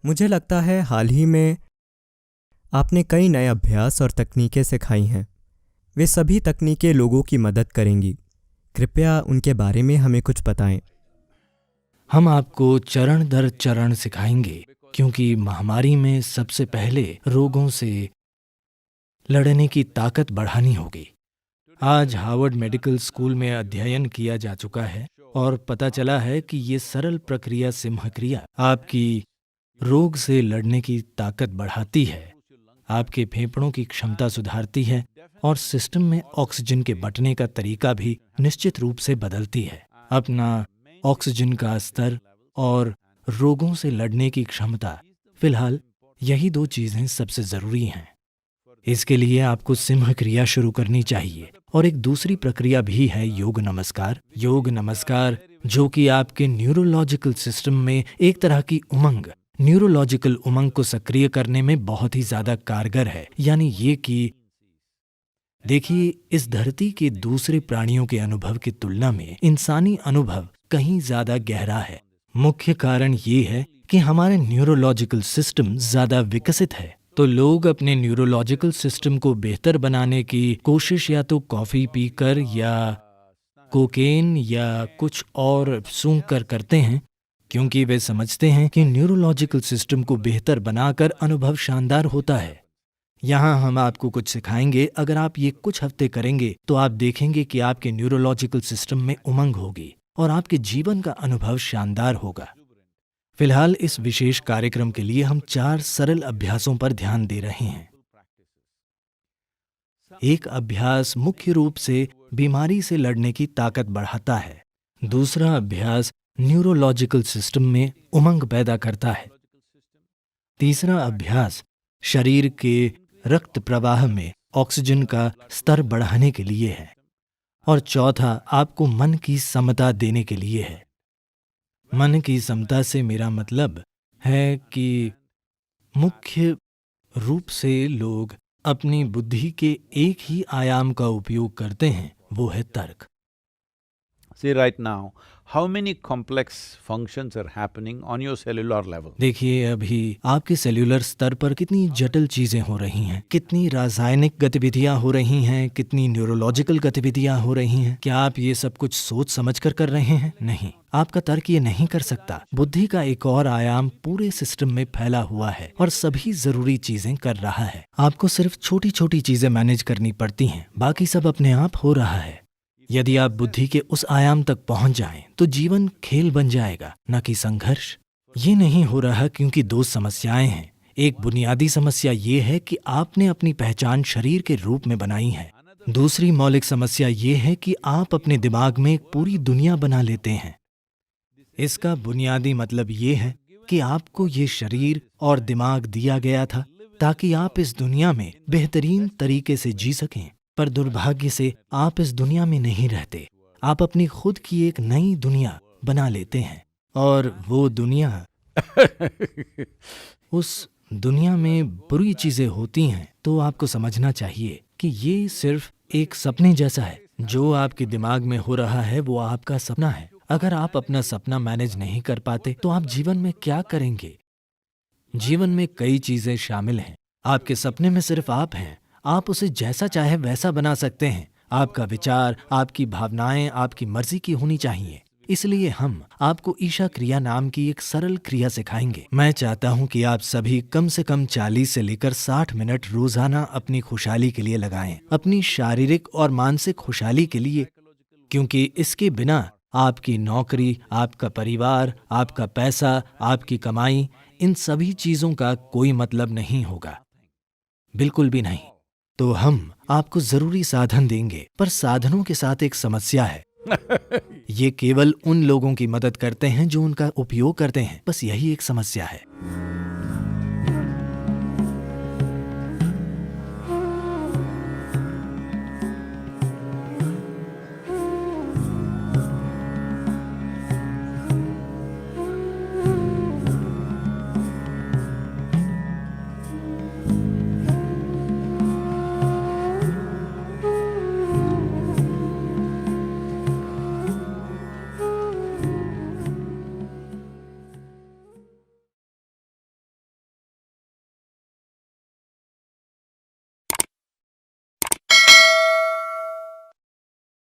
मुझे लगता है हाल ही में आपने कई नए अभ्यास और तकनीकें सिखाई हैं। वे सभी तकनीकें लोगों की मदद करेंगी। कृपया उनके बारे में हमें कुछ बताएं। हम आपको चरण दर चरण सिखाएंगे, क्योंकि महामारी में सबसे पहले रोगों से लड़ने की ताकत बढ़ानी होगी। आज हार्वर्ड मेडिकल स्कूल में अध्ययन किया जा चुका है और पता चला है कि ये सरल प्रक्रिया सिंह क्रिया आपकी रोग से लड़ने की ताकत बढ़ाती है, आपके फेफड़ों की क्षमता सुधारती है और सिस्टम में ऑक्सीजन के बंटने का तरीका भी निश्चित रूप से बदलती है। अपना ऑक्सीजन का स्तर और रोगों से लड़ने की क्षमता, फिलहाल यही दो चीजें सबसे जरूरी हैं। इसके लिए आपको सिंह क्रिया शुरू करनी चाहिए। और एक दूसरी प्रक्रिया भी है योग नमस्कार। योग नमस्कार जो कि आपके न्यूरोलॉजिकल सिस्टम में एक तरह की न्यूरोलॉजिकल उमंग को सक्रिय करने में बहुत ही ज्यादा कारगर है। यानी ये कि देखिए, इस धरती के दूसरे प्राणियों के अनुभव की तुलना में इंसानी अनुभव कहीं ज्यादा गहरा है। मुख्य कारण ये है कि हमारे न्यूरोलॉजिकल सिस्टम ज्यादा विकसित है। तो लोग अपने न्यूरोलॉजिकल सिस्टम को बेहतर बनाने की कोशिश या तो कॉफी पीकर या कोकेन या कुछ और सूंघ कर करते हैं, क्योंकि वे समझते हैं कि न्यूरोलॉजिकल सिस्टम को बेहतर बनाकर अनुभव शानदार होता है। यहाँ हम आपको कुछ सिखाएंगे। अगर आप ये कुछ हफ्ते करेंगे तो आप देखेंगे कि आपके न्यूरोलॉजिकल सिस्टम में उमंग होगी और आपके जीवन का अनुभव शानदार होगा। फिलहाल इस विशेष कार्यक्रम के लिए हम 4 सरल अभ्यासों पर ध्यान दे रहे हैं। एक अभ्यास मुख्य रूप से बीमारी से लड़ने की ताकत बढ़ाता है। दूसरा अभ्यास न्यूरोलॉजिकल सिस्टम में उमंग पैदा करता है। तीसरा अभ्यास शरीर के रक्त प्रवाह में ऑक्सीजन का स्तर बढ़ाने के लिए है। और चौथा आपको मन की समता देने के लिए है। मन की समता से मेरा मतलब है कि मुख्य रूप से लोग अपनी बुद्धि के एक ही आयाम का उपयोग करते हैं, वो है तर्क। See right now, how many complex functions are happening on your cellular level? देखिए, अभी आपके सेल्यूलर स्तर पर कितनी जटिल चीजें हो रही हैं, कितनी रासायनिक गतिविधियां हो रही हैं, कितनी न्यूरोलॉजिकल गतिविधियां हो रही हैं। क्या आप ये सब कुछ सोच समझ कर रहे हैं? नहीं, आपका तर्क ये नहीं कर सकता। बुद्धि का एक और आयाम पूरे सिस्टम में फैला हुआ है और सभी जरूरी चीजें कर रहा है। आपको सिर्फ छोटी छोटी चीजें मैनेज करनी पड़ती हैं, बाकी सब अपने आप हो रहा है। यदि आप बुद्धि के उस आयाम तक पहुंच जाएं, तो जीवन खेल बन जाएगा, न कि संघर्ष। ये नहीं हो रहा क्योंकि 2 समस्याएं हैं। एक बुनियादी समस्या ये है कि आपने अपनी पहचान शरीर के रूप में बनाई है। दूसरी मौलिक समस्या ये है कि आप अपने दिमाग में एक पूरी दुनिया बना लेते हैं। इसका बुनियादी मतलब ये है कि आपको ये शरीर और दिमाग दिया गया था ताकि आप इस दुनिया में बेहतरीन तरीके से जी सकें। पर दुर्भाग्य से आप इस दुनिया में नहीं रहते। आप अपनी खुद की एक नई दुनिया बना लेते हैं और वो दुनिया उस दुनिया में बुरी चीजें होती हैं। तो आपको समझना चाहिए कि ये सिर्फ एक सपने जैसा है। जो आपके दिमाग में हो रहा है वो आपका सपना है। अगर आप अपना सपना मैनेज नहीं कर पाते तो आप जीवन में क्या करेंगे? जीवन में कई चीजें शामिल हैं। आपके सपने में सिर्फ आप हैं। आप उसे जैसा चाहे वैसा बना सकते हैं। आपका विचार, आपकी भावनाएं आपकी मर्जी की होनी चाहिए। इसलिए हम आपको ईशा क्रिया नाम की एक सरल क्रिया सिखाएंगे। मैं चाहता हूं कि आप सभी कम से कम 40 से लेकर 60 मिनट रोजाना अपनी खुशहाली के लिए लगाएं, अपनी शारीरिक और मानसिक खुशहाली के लिए, क्योंकि इसके बिना आपकी नौकरी, आपका परिवार, आपका पैसा, आपकी कमाई, इन सभी चीजों का कोई मतलब नहीं होगा, बिल्कुल भी नहीं। तो हम आपको जरूरी साधन देंगे, पर साधनों के साथ एक समस्या है। ये केवल उन लोगों की मदद करते हैं जो उनका उपयोग करते हैं। बस यही एक समस्या है।